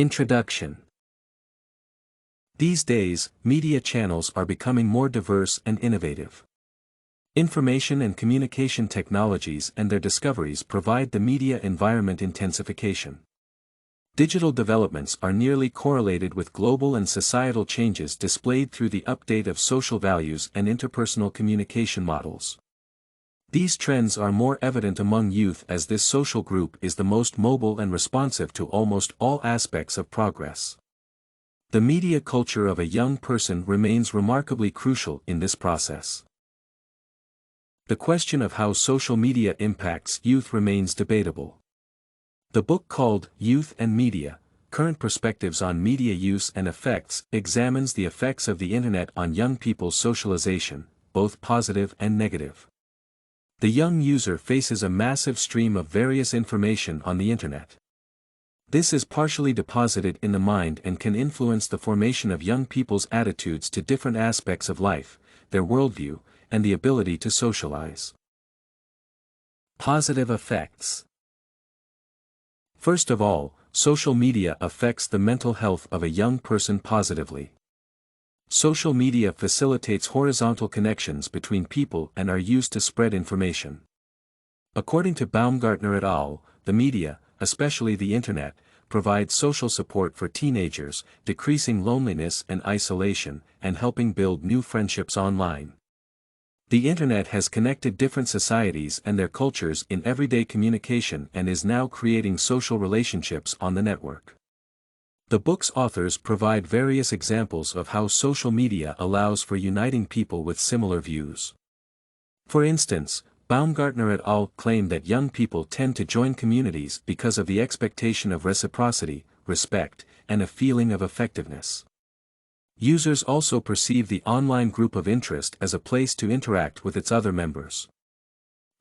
Introduction. These days, media channels are becoming more diverse and innovative. Information and communication technologies and their discoveries provide the media environment intensification. Digital developments are nearly correlated with global and societal changes displayed through the update of social values and interpersonal communication models. These trends are more evident among youth as this social group is the most mobile and responsive to almost all aspects of progress. The media culture of a young person remains remarkably crucial in this process. The question of how social media impacts youth remains debatable. The book called Youth and Media: Current Perspectives on Media Use and Effects examines the effects of the Internet on young people's socialization, both positive and negative. The young user faces a massive stream of various information on the Internet. This is partially deposited in the mind and can influence the formation of young people's attitudes to different aspects of life, their worldview, and the ability to socialize. Positive effects. First of all, social media affects the mental health of a young person positively. Social media facilitates horizontal connections between people and are used to spread information. According to Baumgartner et al., the media, especially the Internet, provides social support for teenagers, decreasing loneliness and isolation, and helping build new friendships online. The Internet has connected different societies and their cultures in everyday communication and is now creating social relationships on the network. The book's authors provide various examples of how social media allows for uniting people with similar views. For instance, Baumgartner et al. Claim that young people tend to join communities because of the expectation of reciprocity, respect, and a feeling of effectiveness. Users also perceive the online group of interest as a place to interact with its other members.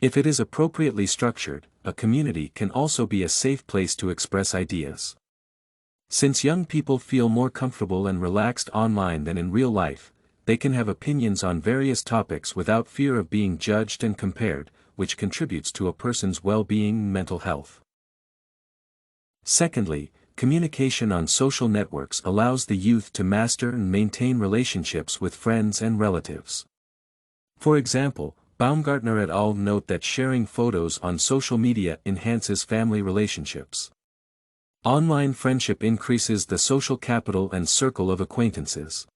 If it is appropriately structured, a community can also be a safe place to express ideas. Since young people feel more comfortable and relaxed online than in real life, they can have opinions on various topics without fear of being judged and compared, which contributes to a person's well-being and mental health. Secondly, communication on social networks allows the youth to master and maintain relationships with friends and relatives. For example, Baumgartner et al. Note that sharing photos on social media enhances family relationships. Online friendship increases the social capital and circle of acquaintances.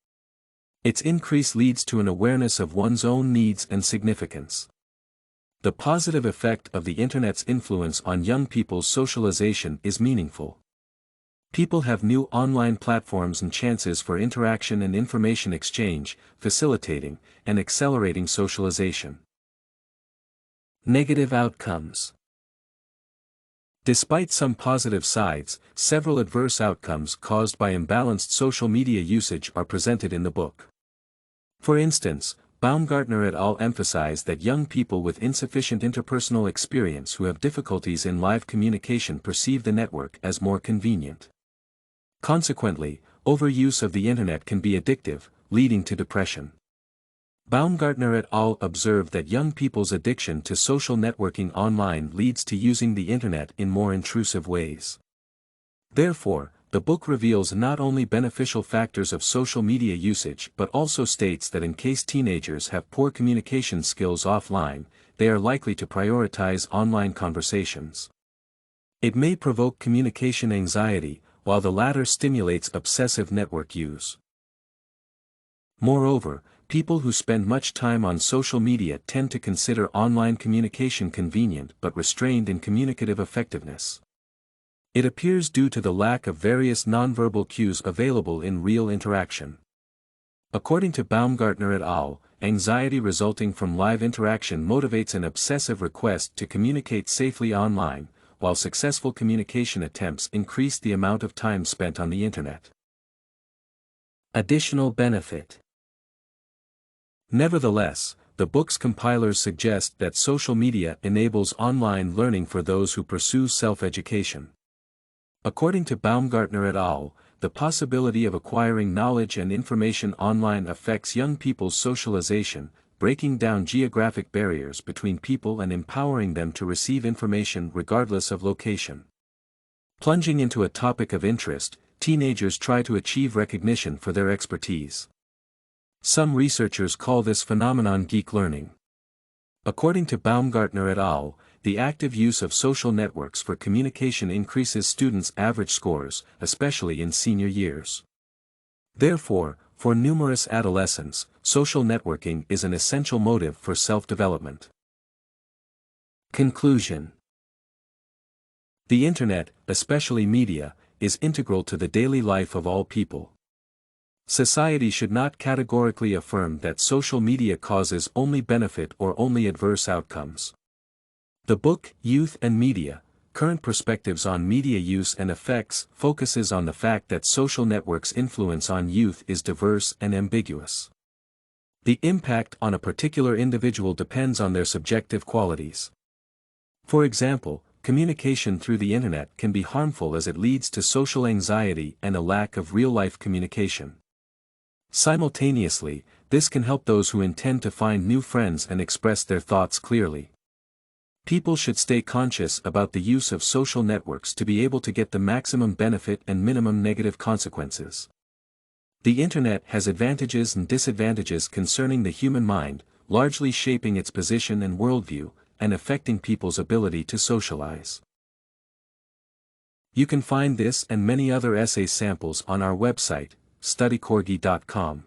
Its increase leads to an awareness of one's own needs and significance. The positive effect of the Internet's influence on young people's socialization is meaningful. People have new online platforms and chances for interaction and information exchange, facilitating and accelerating socialization. Negative outcomes. Despite some positive sides, several adverse outcomes caused by imbalanced social media usage are presented in the book. For instance, Baumgartner et al. Emphasize that young people with insufficient interpersonal experience who have difficulties in live communication perceive the network as more convenient. Consequently, overuse of the Internet can be addictive, leading to depression. Baumgartner et al. Observe that young people's addiction to social networking online leads to using the Internet in more intrusive ways. Therefore, the book reveals not only beneficial factors of social media usage but also states that in case teenagers have poor communication skills offline, they are likely to prioritize online conversations. It may provoke communication anxiety, while the latter stimulates obsessive network use. Moreover, people who spend much time on social media tend to consider online communication convenient but restrained in communicative effectiveness. It appears due to the lack of various nonverbal cues available in real interaction. According to Baumgartner et al., anxiety resulting from live interaction motivates an obsessive request to communicate safely online, while successful communication attempts increase the amount of time spent on the Internet. Additional benefit. Nevertheless, the book's compilers suggest that social media enables online learning for those who pursue self-education. According to Baumgartner et al., the possibility of acquiring knowledge and information online affects young people's socialization, breaking down geographic barriers between people and empowering them to receive information regardless of location. Plunging into a topic of interest, teenagers try to achieve recognition for their expertise. Some researchers call this phenomenon geek learning. According to Baumgartner et al., the active use of social networks for communication increases students' average scores, especially in senior years. Therefore, for numerous adolescents, social networking is an essential motive for self-development. Conclusion. The Internet, especially media, is integral to the daily life of all people. Society should not categorically affirm that social media causes only benefit or only adverse outcomes. The book, Youth and Media: Current Perspectives on Media Use and Effects, focuses on the fact that social networks' influence on youth is diverse and ambiguous. The impact on a particular individual depends on their subjective qualities. For example, communication through the Internet can be harmful as it leads to social anxiety and a lack of real-life communication. Simultaneously, this can help those who intend to find new friends and express their thoughts clearly. People should stay conscious about the use of social networks to be able to get the maximum benefit and minimum negative consequences. The Internet has advantages and disadvantages concerning the human mind, largely shaping its position and worldview, and affecting people's ability to socialize. You can find this and many other essay samples on our website, studycorgi.com.